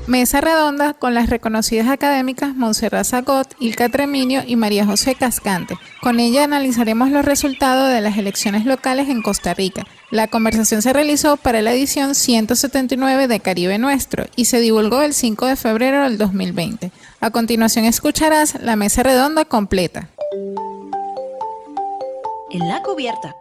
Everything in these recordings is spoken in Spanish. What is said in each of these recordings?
Mesa redonda con las reconocidas académicas Montserrat Zagot, Ilka Treminio y María José Cascante. Con ella analizaremos los resultados de las elecciones locales en Costa Rica. La conversación se realizó para la edición 179 de Caribe Nuestro y se divulgó el 5 de febrero del 2020. A continuación escucharás la mesa redonda completa. En la cubierta.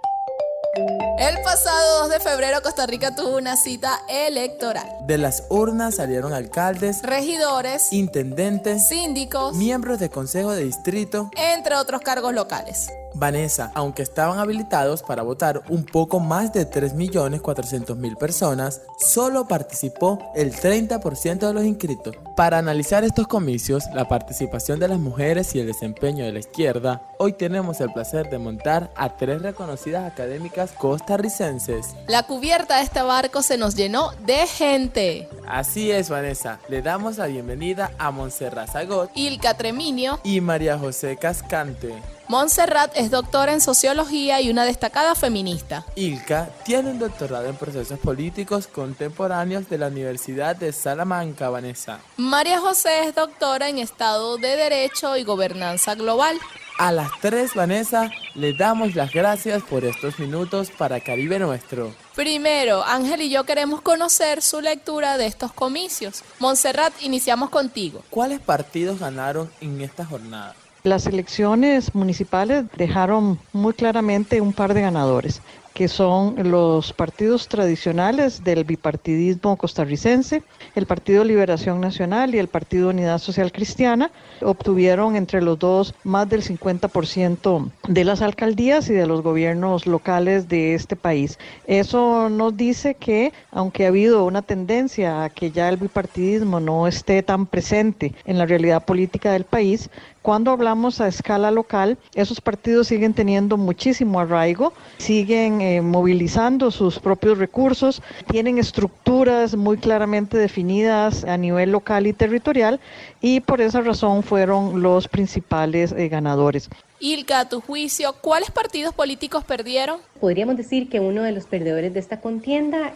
El pasado 2 de febrero Costa Rica tuvo una cita electoral. De las urnas salieron alcaldes, regidores, intendentes, síndicos, miembros de consejo de distrito, entre otros cargos locales. Vanessa, aunque estaban habilitados para votar un poco más de 3.400.000 personas, solo participó el 30% de los inscritos. Para analizar estos comicios, la participación de las mujeres y el desempeño de la izquierda, hoy tenemos el placer de montar a 3 reconocidas académicas costarricenses. La cubierta de este barco se nos llenó de gente. Así es, Vanessa, le damos la bienvenida a Montserrat Zagot, Ilka Treminio y María José Cascante. Montserrat es doctora en sociología y una destacada feminista. Ilka tiene un doctorado en procesos políticos contemporáneos de la Universidad de Salamanca, Vanessa. María José es doctora en Estado de Derecho y Gobernanza Global. A las 3, Vanessa, le damos las gracias por estos minutos para Caribe Nuestro. Primero, Ángel y yo queremos conocer su lectura de estos comicios. Montserrat, iniciamos contigo. ¿Cuáles partidos ganaron en esta jornada? Las elecciones municipales dejaron muy claramente un par de ganadores, que son los partidos tradicionales del bipartidismo costarricense, el Partido Liberación Nacional y el Partido Unidad Social Cristiana. Obtuvieron entre los dos más del 50% de las alcaldías y de los gobiernos locales de este país. Eso nos dice que, aunque ha habido una tendencia a que ya el bipartidismo no esté tan presente en la realidad política del país, cuando hablamos a escala local, esos partidos siguen teniendo muchísimo arraigo, siguen movilizando sus propios recursos, tienen estructuras muy claramente definidas a nivel local y territorial, y por esa razón fueron los principales ganadores. Ilka, a tu juicio, ¿cuáles partidos políticos perdieron? Podríamos decir que uno de los perdedores de esta contienda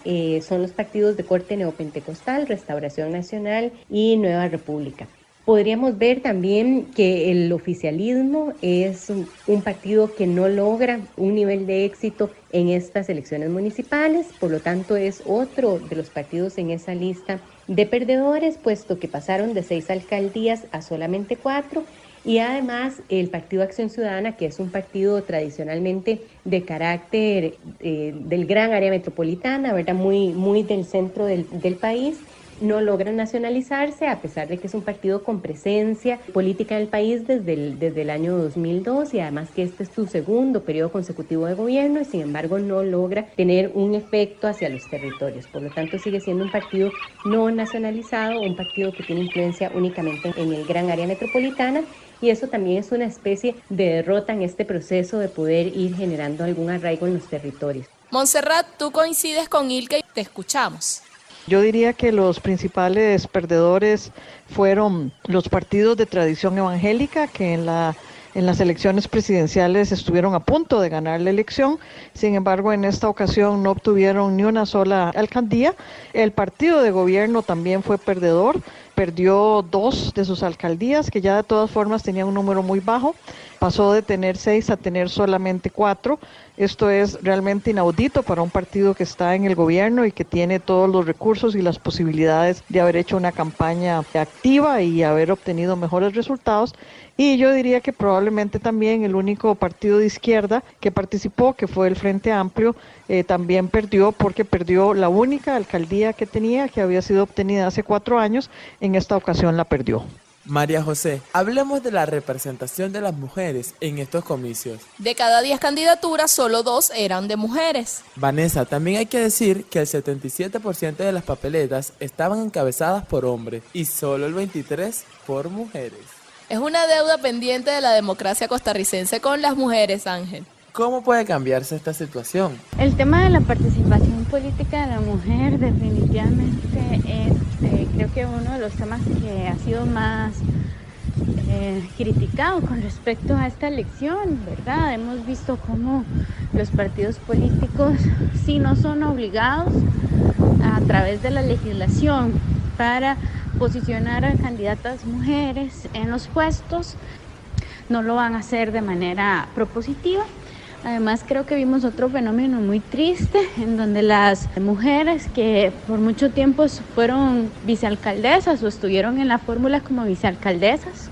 son los partidos de corte neopentecostal, Restauración Nacional y Nueva República. Podríamos ver también que el oficialismo es un partido que no logra un nivel de éxito en estas elecciones municipales, por lo tanto es otro de los partidos en esa lista de perdedores, puesto que pasaron de 6 alcaldías a solamente 4, y además el Partido Acción Ciudadana, que es un partido tradicionalmente de carácter del gran área metropolitana, ¿verdad? Muy del centro del país, no logra nacionalizarse, a pesar de que es un partido con presencia política en el país desde el año 2002, y además que este es su segundo periodo consecutivo de gobierno, y sin embargo no logra tener un efecto hacia los territorios. Por lo tanto sigue siendo un partido no nacionalizado, un partido que tiene influencia únicamente en el gran área metropolitana, y eso también es una especie de derrota en este proceso de poder ir generando algún arraigo en los territorios. Montserrat, tú coincides con Ilka y te escuchamos. Yo diría que los principales perdedores fueron los partidos de tradición evangélica, que en las elecciones presidenciales estuvieron a punto de ganar la elección. Sin embargo, en esta ocasión no obtuvieron ni una sola alcaldía. El partido de gobierno también fue perdedor, perdió 2 de sus alcaldías, que ya de todas formas tenían un número muy bajo. Pasó de tener 6 a tener solamente 4. Esto es realmente inaudito para un partido que está en el gobierno y que tiene todos los recursos y las posibilidades de haber hecho una campaña activa y haber obtenido mejores resultados. Y yo diría que probablemente también el único partido de izquierda que participó, que fue el Frente Amplio, también perdió, porque perdió la única alcaldía que tenía, que había sido obtenida hace 4 años. En esta ocasión la perdió. María José, hablemos de la representación de las mujeres en estos comicios. De cada 10 candidaturas, solo 2 eran de mujeres. Vanessa, también hay que decir que el 77% de las papeletas estaban encabezadas por hombres y solo el 23% por mujeres. Es una deuda pendiente de la democracia costarricense con las mujeres, Ángel. ¿Cómo puede cambiarse esta situación? El tema de la participación política de la mujer definitivamente es creo que uno de los temas que ha sido más criticado con respecto a esta elección, ¿verdad? Hemos visto cómo los partidos políticos sí no son obligados a través de la legislación para posicionar a candidatas mujeres en los puestos, no lo van a hacer de manera propositiva. Además, creo que vimos otro fenómeno muy triste en donde las mujeres que por mucho tiempo fueron vicealcaldesas o estuvieron en la fórmula como vicealcaldesas,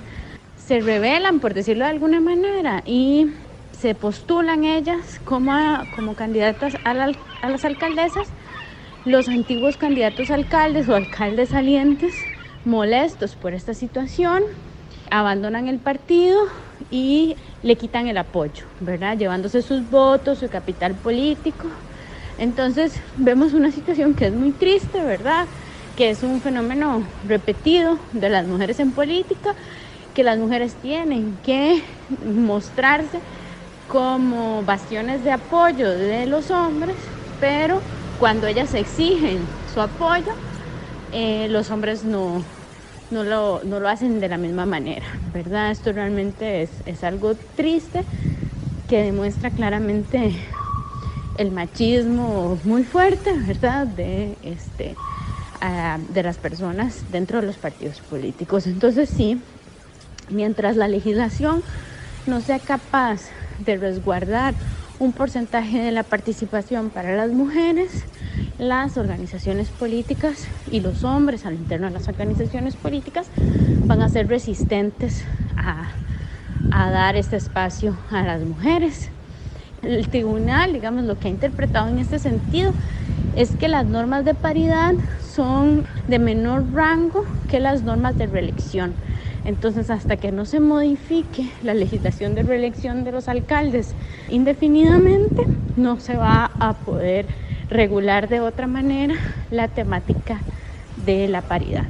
se rebelan, por decirlo de alguna manera, y se postulan ellas como candidatas a las alcaldesas. Los antiguos candidatos a alcaldes o alcaldes salientes, molestos por esta situación, abandonan el partido y le quitan el apoyo, ¿verdad? Llevándose sus votos, su capital político. Entonces vemos una situación que es muy triste, ¿verdad? Que es un fenómeno repetido de las mujeres en política, que las mujeres tienen que mostrarse como bastiones de apoyo de los hombres, pero cuando ellas exigen su apoyo, los hombres no lo hacen de la misma manera, ¿verdad? Esto realmente es algo triste que demuestra claramente el machismo muy fuerte, ¿verdad? De las personas dentro de los partidos políticos. Entonces sí, mientras la legislación no sea capaz de resguardar un porcentaje de la participación para las mujeres, las organizaciones políticas y los hombres al interno de las organizaciones políticas van a ser resistentes a dar este espacio a las mujeres. El tribunal, digamos, lo que ha interpretado en este sentido es que las normas de paridad son de menor rango que las normas de reelección. Entonces, hasta que no se modifique la legislación de reelección de los alcaldes indefinidamente, no se va a poder regular de otra manera la temática de la paridad.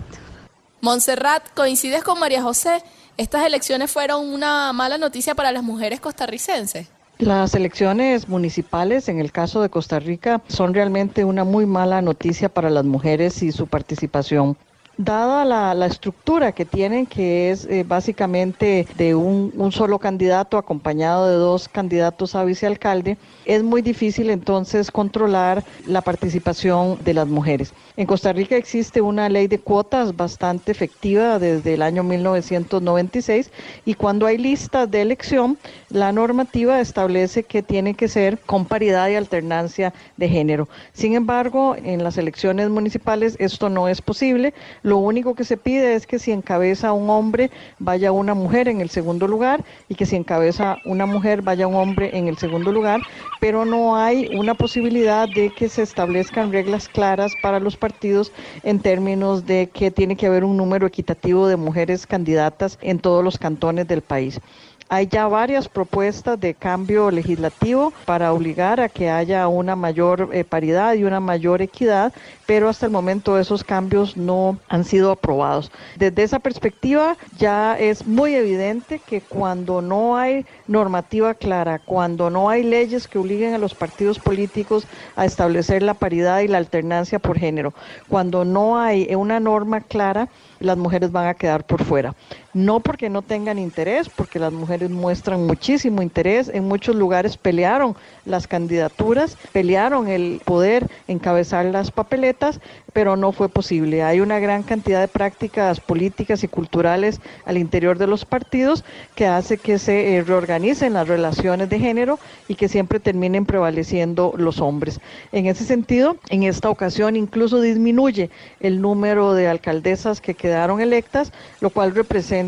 Montserrat, ¿coincides con María José? ¿Estas elecciones fueron una mala noticia para las mujeres costarricenses? Las elecciones municipales, en el caso de Costa Rica, son realmente una muy mala noticia para las mujeres y su participación. Dada la estructura que tienen, que es básicamente de un solo candidato acompañado de 2 candidatos a vicealcalde, es muy difícil entonces controlar la participación de las mujeres. En Costa Rica existe una ley de cuotas bastante efectiva desde el año 1996 y cuando hay listas de elección, la normativa establece que tiene que ser con paridad y alternancia de género. Sin embargo, en las elecciones municipales esto no es posible. Lo único que se pide es que si encabeza un hombre, vaya una mujer en el segundo lugar y que si encabeza una mujer, vaya un hombre en el segundo lugar, pero no hay una posibilidad de que se establezcan reglas claras para los partidos en términos de que tiene que haber un número equitativo de mujeres candidatas en todos los cantones del país. Hay ya varias propuestas de cambio legislativo para obligar a que haya una mayor paridad y una mayor equidad, pero hasta el momento esos cambios no han sido aprobados. Desde esa perspectiva ya es muy evidente que cuando no hay normativa clara, cuando no hay leyes que obliguen a los partidos políticos a establecer la paridad y la alternancia por género, cuando no hay una norma clara, las mujeres van a quedar por fuera. No porque no tengan interés, porque las mujeres muestran muchísimo interés, en muchos lugares pelearon las candidaturas, pelearon el poder encabezar las papeletas, pero no fue posible. Hay una gran cantidad de prácticas políticas y culturales al interior de los partidos que hace que se reorganicen las relaciones de género y que siempre terminen prevaleciendo los hombres. En ese sentido, en esta ocasión incluso disminuye el número de alcaldesas que quedaron electas, lo cual representa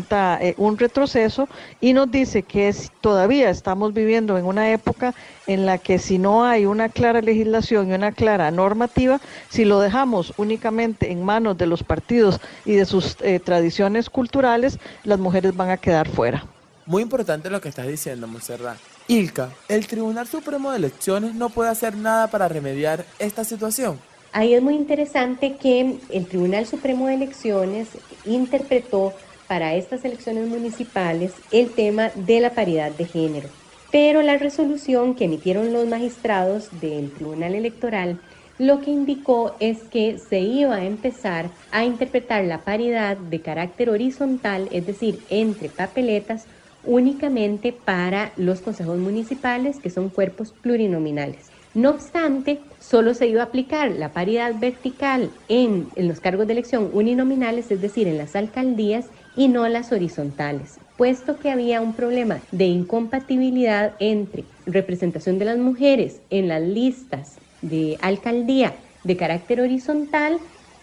un retroceso y nos dice que todavía estamos viviendo en una época en la que si no hay una clara legislación y una clara normativa, si lo dejamos únicamente en manos de los partidos y de sus tradiciones culturales, las mujeres van a quedar fuera. Muy importante lo que estás diciendo, Montserrat. Ilka, ¿el Tribunal Supremo de Elecciones no puede hacer nada para remediar esta situación? Ahí es muy interesante que el Tribunal Supremo de Elecciones interpretó para estas elecciones municipales el tema de la paridad de género. Pero la resolución que emitieron los magistrados del Tribunal Electoral lo que indicó es que se iba a empezar a interpretar la paridad de carácter horizontal, es decir, entre papeletas, únicamente para los consejos municipales, que son cuerpos plurinominales. No obstante, solo se iba a aplicar la paridad vertical en los cargos de elección uninominales, es decir, en las alcaldías, y no las horizontales, puesto que había un problema de incompatibilidad entre representación de las mujeres en las listas de alcaldía de carácter horizontal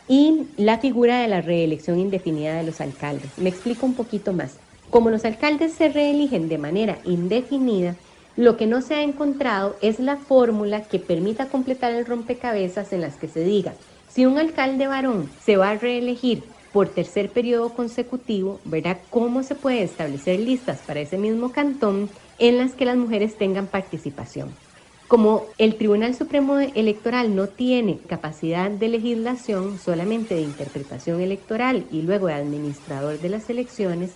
y la figura de la reelección indefinida de los alcaldes. Me explico un poquito más. Como los alcaldes se reeligen de manera indefinida, lo que no se ha encontrado es la fórmula que permita completar el rompecabezas en las que se diga, si un alcalde varón se va a reelegir por tercer periodo consecutivo, ¿verdad? ¿Cómo se puede establecer listas para ese mismo cantón en las que las mujeres tengan participación? Como el Tribunal Supremo Electoral no tiene capacidad de legislación, solamente de interpretación electoral y luego de administrador de las elecciones,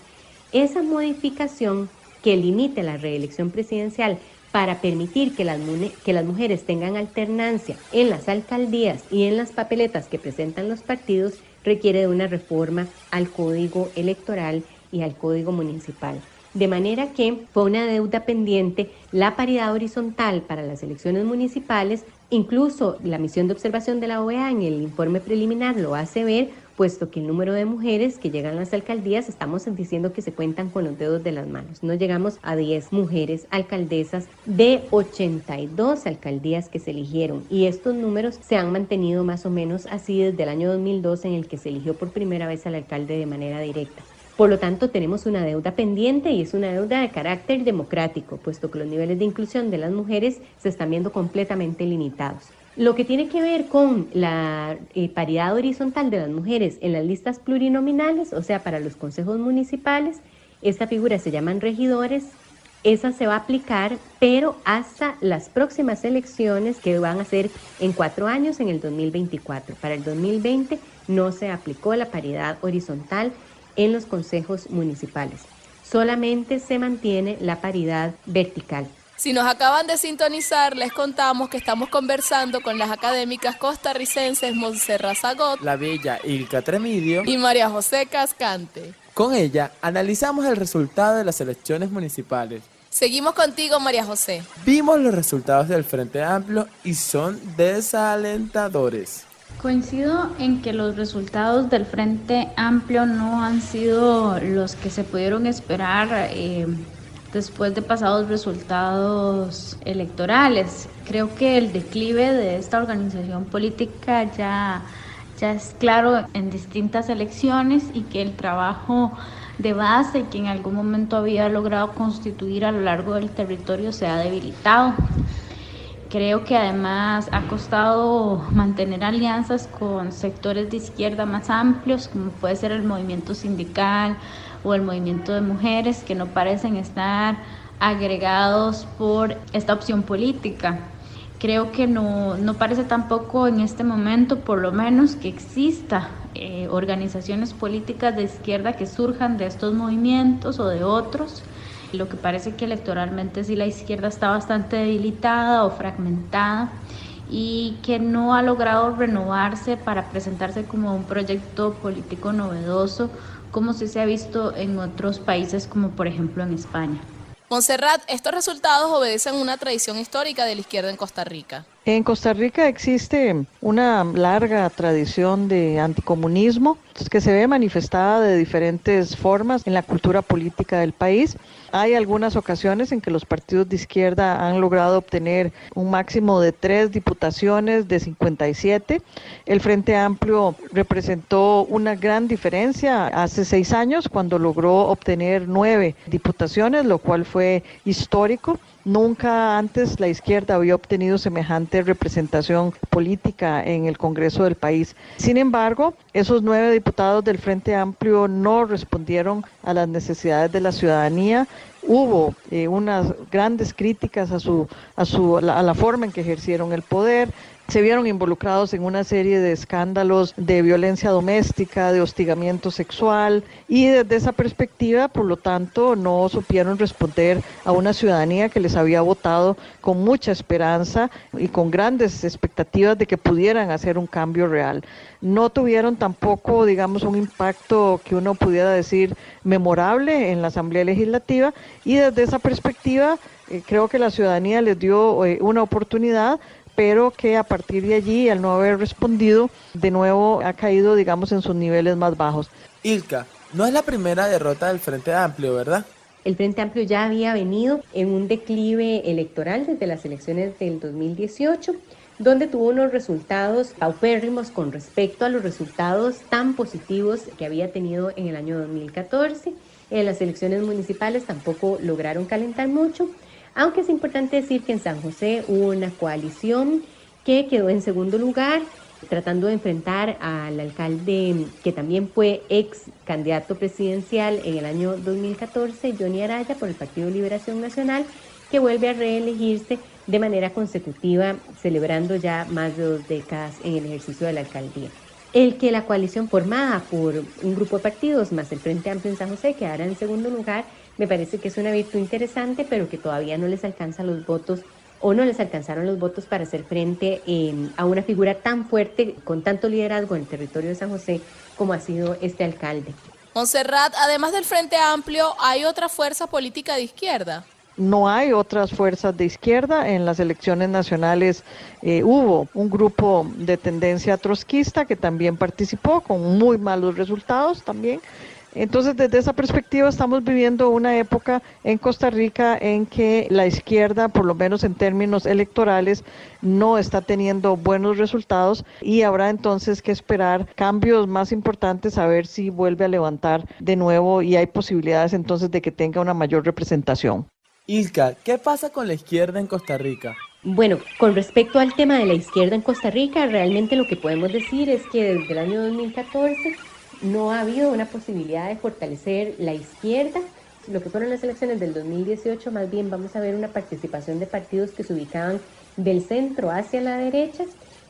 esa modificación que limite la reelección presidencial para permitir que las mujeres tengan alternancia en las alcaldías y en las papeletas que presentan los partidos requiere de una reforma al Código Electoral y al Código Municipal. De manera que fue una deuda pendiente la paridad horizontal para las elecciones municipales, incluso la misión de observación de la OEA en el informe preliminar lo hace ver, puesto que el número de mujeres que llegan a las alcaldías estamos diciendo que se cuentan con los dedos de las manos. No llegamos a 10 mujeres alcaldesas de 82 alcaldías que se eligieron, y estos números se han mantenido más o menos así desde el año 2002, en el que se eligió por primera vez al alcalde de manera directa. Por lo tanto, tenemos una deuda pendiente y es una deuda de carácter democrático, puesto que los niveles de inclusión de las mujeres se están viendo completamente limitados. Lo que tiene que ver con la paridad horizontal de las mujeres en las listas plurinominales, o sea, para los consejos municipales, esta figura se llaman regidores, esa se va a aplicar, pero hasta las próximas elecciones que van a ser en 4 años, en el 2024. Para el 2020 no se aplicó la paridad horizontal en los consejos municipales. Solamente se mantiene la paridad vertical. Si nos acaban de sintonizar, les contamos que estamos conversando con las académicas costarricenses Montserrat Zagot, la bella Ilka Tremidio y María José Cascante. Con ella analizamos el resultado de las elecciones municipales. Seguimos contigo, María José. Vimos los resultados del Frente Amplio y son desalentadores. Coincido en que los resultados del Frente Amplio no han sido los que se pudieron esperar después de pasados resultados electorales. Creo que el declive de esta organización política ya es claro en distintas elecciones, y que el trabajo de base que en algún momento había logrado constituir a lo largo del territorio se ha debilitado. Creo que además ha costado mantener alianzas con sectores de izquierda más amplios, como puede ser el movimiento sindical o el movimiento de mujeres, que no parecen estar agregados por esta opción política. Creo que no parece tampoco en este momento, por lo menos, que exista organizaciones políticas de izquierda que surjan de estos movimientos o de otros. Lo que parece que electoralmente sí la izquierda está bastante debilitada o fragmentada, y que no ha logrado renovarse para presentarse como un proyecto político novedoso, como sí se ha visto en otros países, como por ejemplo en España. Montserrat, estos resultados obedecen a una tradición histórica de la izquierda en Costa Rica. En Costa Rica existe una larga tradición de anticomunismo que se ve manifestada de diferentes formas en la cultura política del país. Hay algunas ocasiones en que los partidos de izquierda han logrado obtener un máximo de 3 diputaciones de 57. El Frente Amplio representó una gran diferencia hace 6 años, cuando logró obtener 9 diputaciones, lo cual fue histórico. Nunca antes la izquierda había obtenido semejante representación política en el Congreso del país. Sin embargo, esos 9 diputados del Frente Amplio no respondieron a las necesidades de la ciudadanía. Hubo unas grandes críticas a la forma en que ejercieron el poder. Se vieron involucrados en una serie de escándalos de violencia doméstica, de hostigamiento sexual, y desde esa perspectiva, por lo tanto, no supieron responder a una ciudadanía que les había votado con mucha esperanza y con grandes expectativas de que pudieran hacer un cambio real. No tuvieron tampoco, digamos, un impacto que uno pudiera decir memorable en la Asamblea Legislativa, y desde esa perspectiva creo que la ciudadanía les dio una oportunidad pero que a partir de allí, al no haber respondido, de nuevo ha caído, digamos, en sus niveles más bajos. Ilka, no es la primera derrota del Frente Amplio, ¿verdad? El Frente Amplio ya había venido en un declive electoral desde las elecciones del 2018, donde tuvo unos resultados paupérrimos con respecto a los resultados tan positivos que había tenido en el año 2014. En las elecciones municipales tampoco lograron calentar mucho, aunque es importante decir que en San José hubo una coalición que quedó en segundo lugar, tratando de enfrentar al alcalde que también fue ex candidato presidencial en el año 2014, Johnny Araya, por el Partido Liberación Nacional, que vuelve a reelegirse de manera consecutiva, celebrando ya más de 2 décadas en el ejercicio de la alcaldía. El que la coalición formada por un grupo de partidos más el Frente Amplio en San José quedara en segundo lugar, me parece que es una virtud interesante, pero que todavía no les alcanza los votos o no les alcanzaron los votos para hacer frente a una figura tan fuerte, con tanto liderazgo en el territorio de San José como ha sido este alcalde. Montserrat, además del Frente Amplio, ¿hay otra fuerza política de izquierda? No hay otras fuerzas de izquierda. En las elecciones nacionales hubo un grupo de tendencia trotskista que también participó con muy malos resultados también. Entonces, desde esa perspectiva estamos viviendo una época en Costa Rica en que la izquierda, por lo menos en términos electorales, no está teniendo buenos resultados y habrá entonces que esperar cambios más importantes a ver si vuelve a levantar de nuevo y hay posibilidades entonces de que tenga una mayor representación. Ilka, ¿qué pasa con la izquierda en Costa Rica? Bueno, con respecto al tema de la izquierda en Costa Rica, realmente lo que podemos decir es que desde el año 2014 no ha habido una posibilidad de fortalecer la izquierda. Lo que fueron las elecciones del 2018, más bien vamos a ver una participación de partidos que se ubicaban del centro hacia la derecha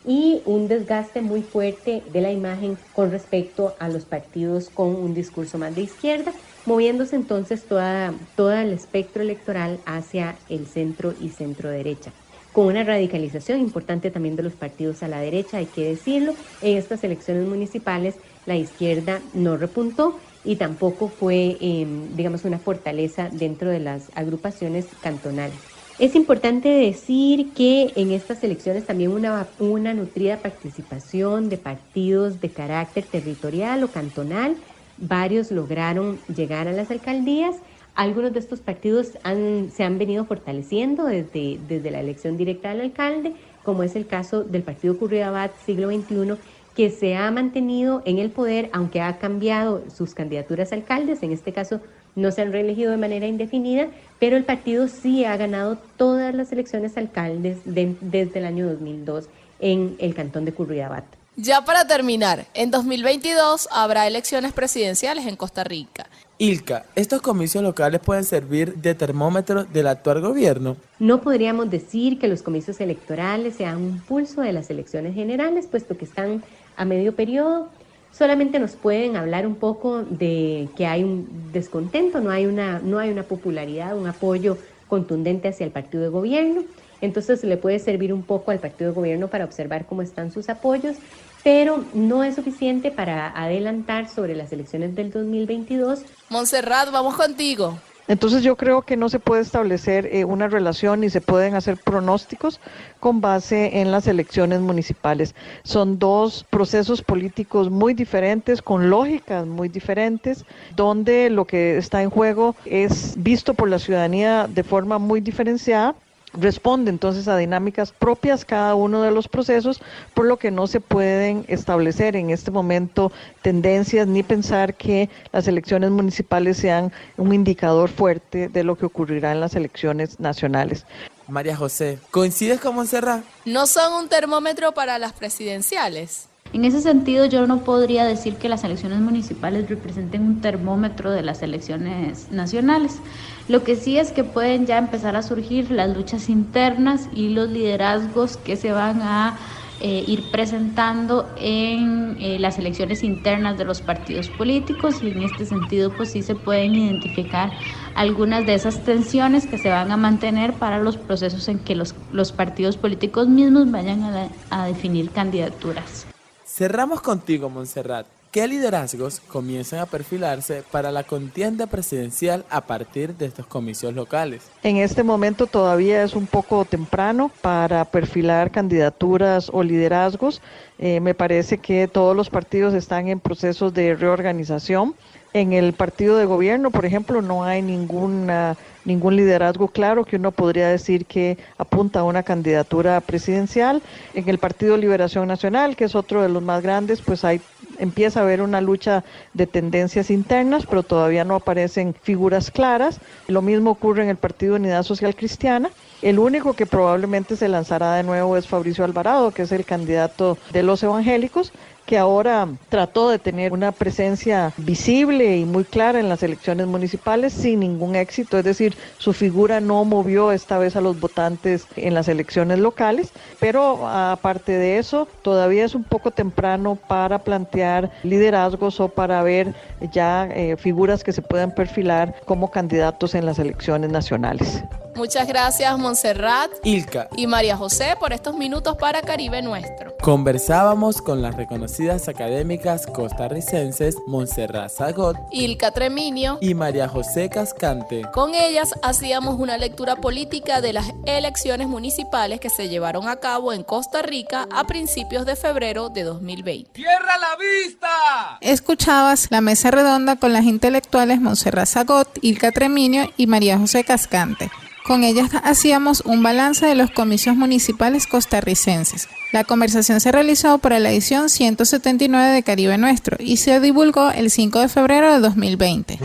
y un desgaste muy fuerte de la imagen con respecto a los partidos con un discurso más de izquierda, moviéndose entonces todo el espectro electoral hacia el centro y centro derecha. Con una radicalización importante también de los partidos a la derecha, hay que decirlo. En estas elecciones municipales la izquierda no repuntó y tampoco fue, digamos, una fortaleza dentro de las agrupaciones cantonales. Es importante decir que en estas elecciones también hubo una nutrida participación de partidos de carácter territorial o cantonal. Varios lograron llegar a las alcaldías. Algunos de estos partidos se han venido fortaleciendo desde la elección directa del alcalde, como es el caso del Partido Curridabat Siglo XXI, que se ha mantenido en el poder, aunque ha cambiado sus candidaturas a alcaldes. En este caso no se han reelegido de manera indefinida, pero el partido sí ha ganado todas las elecciones a alcaldes desde el año 2002 en el cantón de Curridabat. Ya para terminar, en 2022 habrá elecciones presidenciales en Costa Rica. Ilka, ¿estos comicios locales pueden servir de termómetro del actual gobierno? No podríamos decir que los comicios electorales sean un pulso de las elecciones generales, puesto que están a medio periodo. Solamente nos pueden hablar un poco de que hay un descontento, no hay una popularidad, un apoyo contundente hacia el partido de gobierno. Entonces le puede servir un poco al partido de gobierno para observar cómo están sus apoyos, pero no es suficiente para adelantar sobre las elecciones del 2022. Montserrat, vamos contigo. Entonces yo creo que no se puede establecer una relación ni se pueden hacer pronósticos con base en las elecciones municipales. Son dos procesos políticos muy diferentes, con lógicas muy diferentes, donde lo que está en juego es visto por la ciudadanía de forma muy diferenciada. Responde entonces a dinámicas propias cada uno de los procesos, por lo que no se pueden establecer en este momento tendencias ni pensar que las elecciones municipales sean un indicador fuerte de lo que ocurrirá en las elecciones nacionales. María José, ¿coincides con Montserrat? ¿No son un termómetro para las presidenciales? En ese sentido, yo no podría decir que las elecciones municipales representen un termómetro de las elecciones nacionales. Lo que sí es que pueden ya empezar a surgir las luchas internas y los liderazgos que se van a ir presentando en las elecciones internas de los partidos políticos, y en este sentido pues sí se pueden identificar algunas de esas tensiones que se van a mantener para los procesos en que los partidos políticos mismos vayan a definir candidaturas. Cerramos contigo, Montserrat. ¿Qué liderazgos comienzan a perfilarse para la contienda presidencial a partir de estos comicios locales? En este momento todavía es un poco temprano para perfilar candidaturas o liderazgos. Me parece que todos los partidos están en procesos de reorganización. En el partido de gobierno, por ejemplo, no hay ningún liderazgo claro que uno podría decir que apunta a una candidatura presidencial. En el Partido Liberación Nacional, que es otro de los más grandes, pues empieza a haber una lucha de tendencias internas, pero todavía no aparecen figuras claras. Lo mismo ocurre en el Partido Unidad Social Cristiana. El único que probablemente se lanzará de nuevo es Fabricio Alvarado, que es el candidato de los evangélicos, que ahora trató de tener una presencia visible y muy clara en las elecciones municipales sin ningún éxito, es decir, su figura no movió esta vez a los votantes en las elecciones locales, pero aparte de eso, todavía es un poco temprano para plantear liderazgos o para ver ya figuras que se puedan perfilar como candidatos en las elecciones nacionales. Muchas gracias, Montserrat, Ilka y María José por estos minutos para Caribe Nuestro. Conversábamos con las reconocidas académicas costarricenses Montserrat Zagot, Ilka Treminio y María José Cascante. Con ellas hacíamos una lectura política de las elecciones municipales que se llevaron a cabo en Costa Rica a principios de febrero de 2020. ¡Cierra la vista! Escuchabas la mesa redonda con las intelectuales Montserrat Zagot, Ilka Treminio y María José Cascante. Con ellas hacíamos un balance de los comicios municipales costarricenses. La conversación se realizó para la edición 179 de Caribe Nuestro y se divulgó el 5 de febrero de 2020.